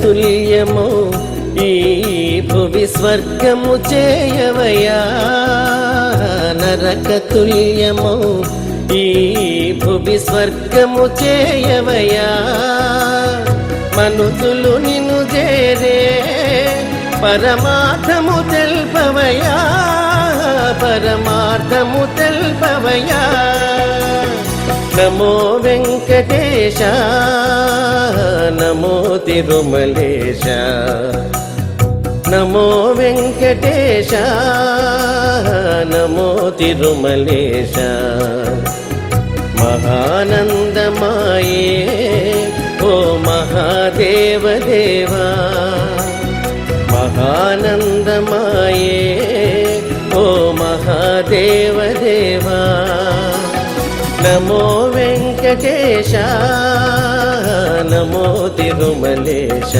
తుల్యమో ఈ భువి స్వర్గము చేయవయా, నరక తుల్యమో ఈ భువి స్వర్గము చేయవయా. మనుషులు నిన్ను చేరే పరమార్థము తెల్పవయా, పరమార్థము తెల్పవయా. నమో వెంకటేశ నమో తిరుమలేశ, నమో వెంకటేశ నమో తిరుమలేశ. మహానందమాయే ఓ మహాదేవ దేవా, మహానందమాయే ఓ మహాదేవ దేవా. నమో వెంకటేశ నమో తిరుమలేశ,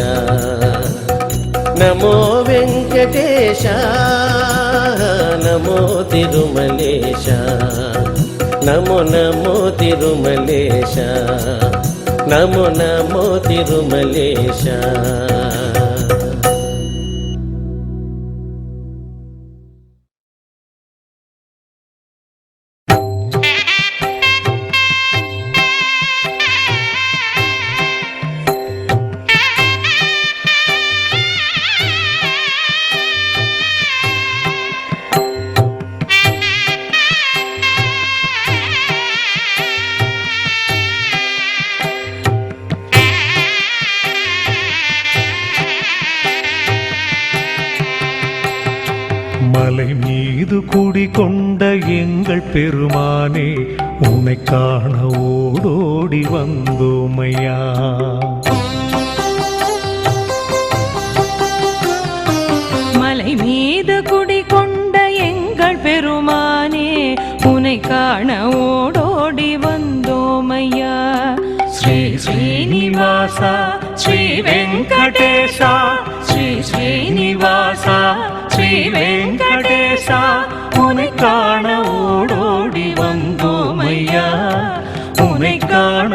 నమో వెంకటేశ నమో తిరుమలేశ, నమో నమో తిరుమలేశ, నమో నమో తిరుమలేశ. மலை மீது குடிகொண்ட எங்கள் பெருமானே, உன்னை காண ஓடோடி வந்தோமையா. மலை மீது குடிகொண்ட எங்கள் பெருமானே, உன்னை காண ஓடோடி வந்தோமையா. ஸ்ரீ ஸ்ரீனிவாசா ஸ்ரீ வெங்கடேசா, ஸ்ரீ ஸ்ரீனிவாசா ஸ்ரீ வெங்கடேசா, உன்னை காண ஓடோடி வந்தோமையா, உன்னை காண